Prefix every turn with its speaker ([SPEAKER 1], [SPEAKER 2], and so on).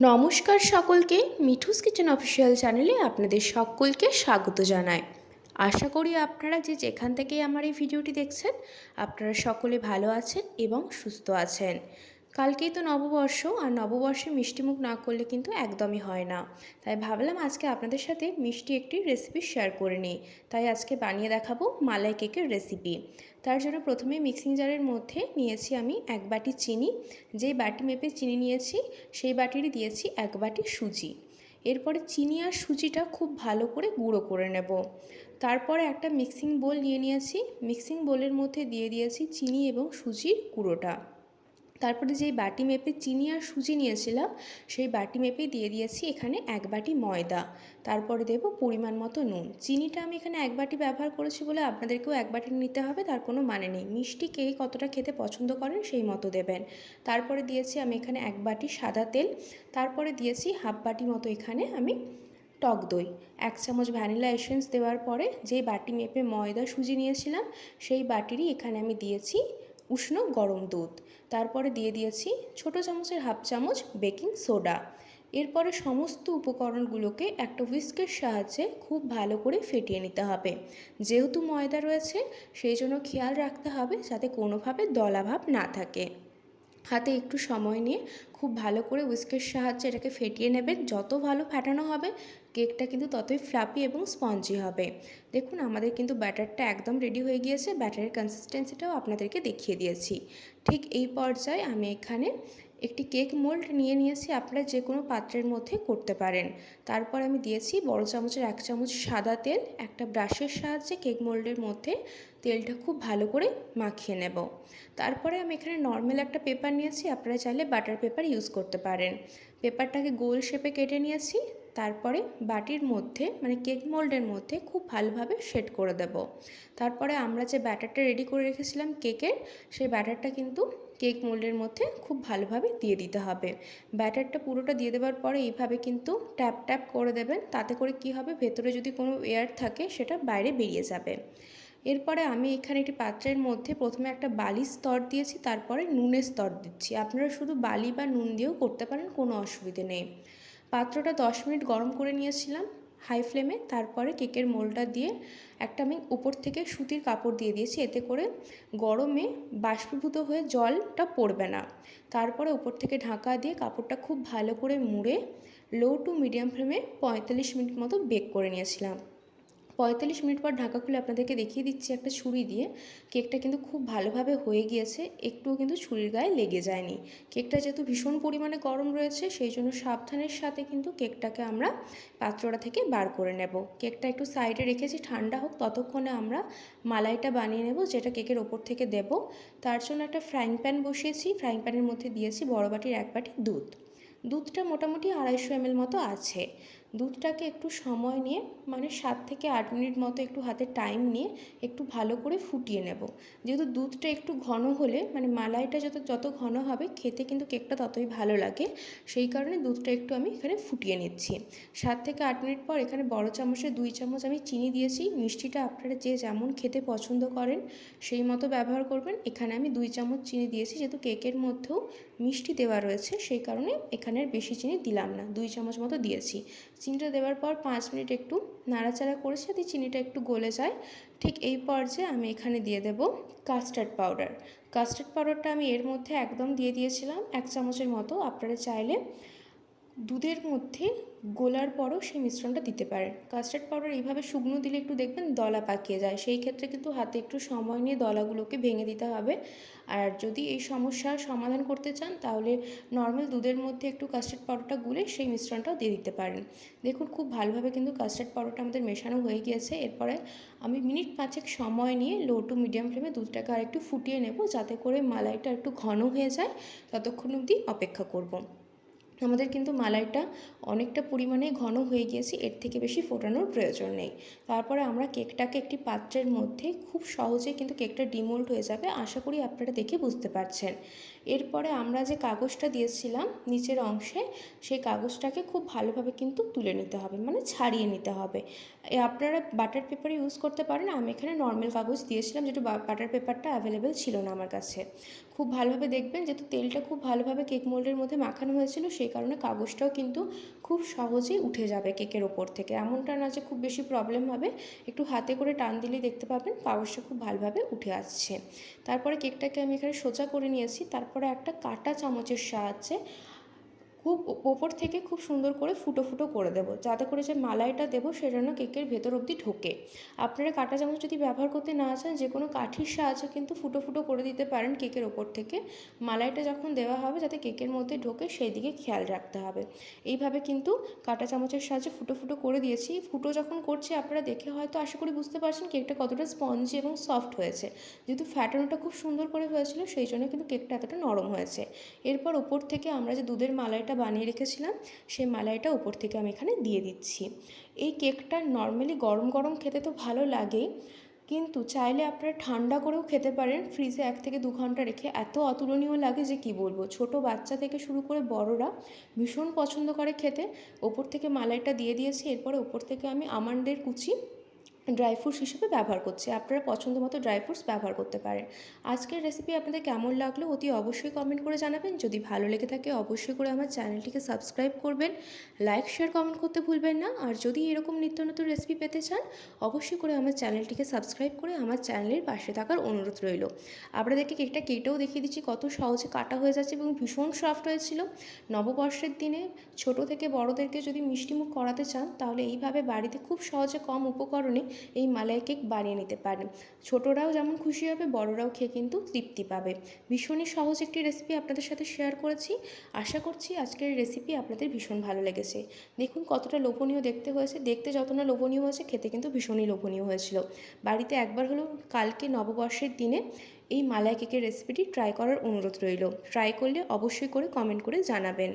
[SPEAKER 1] নমস্কার সকলকে, Mithu's kitchen official চ্যানেলে আপনাদের সকলকে স্বাগত জানাই। আশা করি আপনারা যেখান থেকেই আমার এই ভিডিওটি দেখছেন আপনারা সকলে ভালো আছেন এবং সুস্থ আছেন। কালকেই তো নববর্ষ, আর নববর্ষে মিষ্টিমুখ না করলে কিন্তু একদমই হয় না। তাই ভাবলাম আজকে আপনাদের সাথে মিষ্টি একটি রেসিপি শেয়ার করে নিই। তাই আজকে বানিয়ে দেখাবো মালাই কেকের রেসিপি। তার জন্য প্রথমে মিক্সিং জারের মধ্যে নিয়েছি আমি 1 বাটি চিনি। যেই বাটি মেপে চিনি নিয়েছি সেই বাটিরই দিয়েছি 1 বাটি সুজি। এরপরে চিনি আর সুজিটা খুব ভালো করে গুঁড়ো করে নেব। তারপরে একটা মিক্সিং বোল নিয়েছি। মিক্সিং বোলের মধ্যে দিয়ে দিয়েছি চিনি এবং সুজির গুঁড়োটা। তারপরে যেই বাটি মেপে চিনি আর সুজি নিয়েছিলাম সেই বাটি মেপেই দিয়ে দিয়েছি এখানে 1 বাটি ময়দা। তারপরে দেব পরিমাণ মতো নুন। চিনিটা আমি এখানে 1 বাটি ব্যবহার করেছি বলে আপনাদেরকেও 1 বাটি নিতে হবে তার কোনো মানে নেই। মিষ্টি কে কতটা খেতে পছন্দ করেন সেই মতো দেবেন। তারপরে দিয়েছি আমি এখানে 1 বাটি সাদা তেল। তারপরে দিয়েছি হাফ বাটি মতো এখানে আমি টক দই। 1 চামচ ভ্যানিলা এসেন্স দেওয়ার পরে যেই বাটি মেপে ময়দা সুজি নিয়েছিলাম সেই বাটিরই এখানে আমি দিয়েছি উষ্ণ গরম দুধ। তারপরে দিয়ে দিয়েছি ছোটো চামচের হাফ চামচ বেকিং সোডা। এরপরে সমস্ত উপকরণগুলোকে একটা হুইস্কের সাহায্যে খুব ভালো করে ফেটিয়ে নিতে হবে। যেহেতু ময়দা রয়েছে সেই জন্য খেয়াল রাখতে হবে যাতে কোনোভাবে দলাভাব না থাকে। হাতে একটু সময় নিয়ে খুব ভালো করে হুইস্কের সাহায্যে এটাকে ফেটিয়ে নেবেন। যত ভালো ফেটানো হবে কেকটা কিন্তু ততই ফ্লাফি এবং স্পঞ্জি হবে। দেখুন আমাদের কিন্তু ব্যাটারটা একদম রেডি হয়ে গিয়েছে। ব্যাটারের কনসিস্টেন্সিটাও আপনাদেরকে দেখিয়ে দিয়েছি। ঠিক এই পর্যায়ে আমি এখানে একটি কেক মোল্ড নিয়েছি। আপনারা যে কোনো পাত্রের মধ্যে করতে পারেন। তারপর আমি দিয়েছি বড় চামচের 1 চামচ সাদা তেল। একটা ব্রাশের সাহায্যে কেক মোল্ডের মধ্যে তেলটা খুব ভালো করে মাখিয়ে নেব। তারপরে আমি এখানে নর্মাল একটা পেপার নিয়েছি। আপনারা চাইলে বাটার পেপার ইউজ করতে পারেন। পেপারটাকে গোল শেপে কেটে নিয়েছি। তারপরে বাটির মধ্যে মানে কেক মোল্ডের মধ্যে খুব ভালোভাবে সেট করে দেব। তারপরে আমরা যে ব্যাটারটা রেডি করে রেখেছিলাম কেকের, সেই ব্যাটারটা কিন্তু কেক মোল্ডের মধ্যে খুব ভালোভাবে দিয়ে দিতে হবে। ব্যাটারটা পুরোটা দিয়ে দেওয়ার পরে এইভাবে কিন্তু ট্যাপ ট্যাপ করে দেবেন। তাতে করে কি হবে, ভেতরে যদি কোনো এয়ার থাকে সেটা বাইরে বেরিয়ে যাবে। এরপরে আমি এখানে একটি পাত্রের মধ্যে প্রথমে একটা বালির স্তর দিয়েছি, তারপরে নুনের স্তর দিচ্ছি। আপনারা শুধু বালি বা নুন দিয়েও করতে পারেন, কোনো অসুবিধে নেই। পাত্রটা 10 মিনিট গরম করে নিয়েছিলাম হাই ফ্লেমে। তারপরে কেকের মোল্ডটা দিয়ে একটা আমি উপর থেকে সুতির কাপড় দিয়ে দিয়েছি, এতে করে গরমে বাষ্পীভূত হয়ে জলটা পড়বে না। তারপরে উপর থেকে ঢাকা দিয়ে কাপড়টা খুব ভালো করে মুড়ে লো টু মিডিয়াম ফ্লেমে 45 মিনিট মতো বেক করে নিয়েছিলাম। 45 মিনিট পর ঢাকা খুলে আপনাদেরকে দেখিয়ে দিচ্ছি একটা ছুরি দিয়ে। কেকটা কিন্তু খুব ভালোভাবে হয়ে গিয়েছে, একটুও কিন্তু ছুরির গায়ে লেগে যায়নি। কেকটা যেহেতু ভীষণ পরিমাণে গরম রয়েছে সেই জন্য সাবধানের সাথে কিন্তু কেকটাকে আমরা পাত্রটা থেকে বার করে নেব। কেকটা একটু সাইডে রেখেছি ঠান্ডা হোক, ততক্ষণে আমরা মালাইটা বানিয়ে নেব যেটা কেকের ওপর থেকে দেব। তার জন্য একটা ফ্রাইং প্যান বসিয়েছি। ফ্রাইং প্যানের মধ্যে দিয়েছি বড় বাটির 1 বাটি দুধ। দুধটা মোটামুটি 250 ml মতো আছে। দুধটাকে একটু সময় নিয়ে মানে 7 থেকে 8 মিনিট মতো একটু হাতে টাইম নিয়ে একটু ভালো করে ফুটিয়ে নেব। যেহেতু দুধটা একটু ঘন হলে মানে মালাইটা যত ঘন হবে খেতে কিন্তু কেকটা ততই ভালো লাগে, সেই কারণে দুধটা একটু আমি এখানে ফুটিয়ে নিচ্ছি। 7 থেকে 8 মিনিট পর এখানে বড় চামচে 2 চামচ আমি চিনি দিয়েছি। মিষ্টিটা আপনারা যে যেমন খেতে পছন্দ করেন সেই মতো ব্যবহার করবেন। এখানে আমি 2 চামচ চিনি দিয়েছি, যেহেতু কেকের মধ্যেও মিষ্টি দেওয়া রয়েছে সেই কারণে এখানে আর বেশি চিনি দিলাম না, 2 চামচ মতো দিয়েছি। চিনিটা দেওয়ার পর 5 মিনিট একটু নাড়াচাড়া করেছি যাতে চিনিটা একটু গলে যায়। ঠিক এই পর্যায়ে আমি এখানে দিয়ে দেব কাস্টার্ড পাউডার। কাস্টার্ড পাউডারটা আমি এর মধ্যে একদম দিয়ে দিয়েছিলাম 1 চামচের মতো। আপনারা চাইলে দুধের মধ্যে গোলার পরও সেই মিশ্রণটা দিতে পারেন। কাস্টার্ড পাউডার এইভাবে শুকনো দিলে একটু দেখবেন দলা পাকিয়ে যায়, সেই ক্ষেত্রে কিন্তু হাতে একটু সময় নিয়ে দলাগুলোকে ভেঙে দিতে হবে। আর যদি এই সমস্যার সমাধান করতে চান তাহলে নর্মাল দুধের মধ্যে একটু কাস্টার্ড পাউডারটা গুলে সেই মিশ্রণটাও দিয়ে দিতে পারেন। দেখুন খুব ভালোভাবে কিন্তু কাস্টার্ড পাউডারটা আমাদের মেশানো হয়ে গিয়েছে। এরপরে আমি মিনিট 5 সময় নিয়ে লো টু মিডিয়াম ফ্লেমে দুধটাকে আর একটু ফুটিয়ে নেব যাতে করে মালাইটা একটু ঘন হয়ে যায়, ততক্ষণ অবধি অপেক্ষা করব। আমাদের কিন্তু মালাইটা অনেকটা পরিমাণে ঘন হয়ে গিয়েছে, এর থেকে বেশি ফোটানোর প্রয়োজন নেই। তারপরে আমরা কেকটাকে একটি পাত্রের মধ্যে খুব সহজে কিন্তু কেকটা ডিমোল্ড হয়ে যাবে, আশা করি আপনারা দেখে বুঝতে পারছেন। এরপরে আমরা যে কাগজটা দিয়েছিলাম নিচের অংশে, সেই কাগজটাকে খুব ভালোভাবে কিন্তু তুলে নিতে হবে, মানে ছাড়িয়ে নিতে হবে। আপনারা বাটার পেপার ইউজ করতে পারেন, আমি এখানে নর্মাল কাগজ দিয়েছিলাম যেহেতু বাটার পেপারটা অ্যাভেলেবেল ছিল না আমার কাছে। খুব ভালোভাবে দেখবেন, যেহেতু তেলটা খুব ভালোভাবে কেক মোল্ডের মধ্যে মাখানো হয়েছিল সেই কারণে কাগজটাও কিন্তু খুব সহজেই উঠে যাবে কেকের ওপর থেকে। এমনটা না যে খুব বেশি প্রবলেম হবে, একটু হাতে করে টান দিলেই দেখতে পাবেন কাগজটা খুব ভালোভাবে উঠে আসছে। তারপরে কেকটাকে আমি এখানে সোজা করে নিয়েছি। তারপরে একটা কাঁটা চামচের সাহায্যে খুব ওপর থেকে খুব সুন্দর করে ফুটো ফুটো করে দেবো, যাতে করে যে মালাইটা দেবো সেটা যেন কেকের ভেতর অবধি ঢোকে। আপনারা কাঁটা চামচ যদি ব্যবহার করতে না চান, যে কোনো কাঠির সাহায্যে কিন্তু ফুটো ফুটো করে দিতে পারেন কেকের ওপর থেকে। মালাইটা যখন দেওয়া হবে যাতে কেকের মধ্যে ঢোকে সেই দিকে খেয়াল রাখতে হবে। এইভাবে কিন্তু কাঁটা চামচের সাহায্যে ফুটো ফুটো করে দিয়েছি। ফুটো যখন করছি আপনারা দেখে হয়তো আশা করি বুঝতে পারছেন কেকটা কতটা স্পঞ্জি এবং সফট হয়েছে। যেহেতু ফ্যাটানোটা খুব সুন্দর করে হয়েছিল সেই জন্য কিন্তু কেকটা এতটা নরম হয়েছে। এরপর ওপর থেকে আমরা যে দুধের মালাইটা বানিয়ে রেখেছিলাম সেই মালাইটা উপর থেকে আমি এখানে দিয়ে দিচ্ছি। এই কেকটা নর্মালি গরম গরম খেতে তো ভালো লাগেই, কিন্তু চাইলে আপনারা ঠান্ডা করেও খেতে পারেন ফ্রিজে 1 থেকে 2 ঘন্টা রেখে। এত অতুলনীয় লাগে যে কি বলবো। ছোট বাচ্চা থেকে শুরু করে বড়রা ভীষণ পছন্দ করে খেতে। ওপর থেকে মালাইটা দিয়ে দিয়েছি, এরপরে ওপর থেকে আমি আমন্ডের কুচি ড্রাই ফ্রুটস হিসেবে ব্যবহার করছি। আপনারা পছন্দ মতো ড্রাই ফ্রুটস ব্যবহার করতে পারেন। আজকের রেসিপি আপনাদের কেমন লাগলো অতি অবশ্যই কমেন্ট করে জানাবেন। যদি ভালো লেগে থাকে অবশ্যই করে আমার চ্যানেলটিকে সাবস্ক্রাইব করবেন, লাইক শেয়ার কমেন্ট করতে ভুলবেন না। আর যদি এরকম নিত্য নতুন রেসিপি পেতে চান অবশ্যই করে আমার চ্যানেলটিকে সাবস্ক্রাইব করে আমার চ্যানেলের পাশে থাকার অনুরোধ রইল। আপনাদেরকে কেকটা কেটেও দেখিয়ে দিচ্ছি কত সহজে কাটা হয়ে যাচ্ছে এবং ভীষণ সফট হয়েছিল। নববর্ষের দিনে ছোট থেকে বড়দেরকে যদি মিষ্টিমুখ করাতে চান তাহলে এইভাবে বাড়িতে খুব সহজে কম উপকরণে এই মালাই কেক বানিয়ে নিতে পারেন। ছোটরাও যেমন খুশি হবে, বড়রাও খেয়ে কিন্তু তৃপ্তি পাবে। ভীষণই সহজ একটি রেসিপি আপনাদের সাথে শেয়ার করেছি। আশা করছি আজকের রেসিপি আপনাদের ভীষণ ভালো লেগেছে। দেখুন কতটা লোভনীয় দেখতে হয়েছে, দেখতে যত না লোভনীয় হয়েছে খেতে কিন্তু ভীষণই লোভনীয় হয়েছিল। বাড়িতে একবার হলেও কালকে নববর্ষের দিনে এই মালাই কেকের রেসিপিটি ট্রাই করার অনুরোধ রইল। ট্রাই করলে অবশ্যই করে কমেন্ট করে জানাবেন।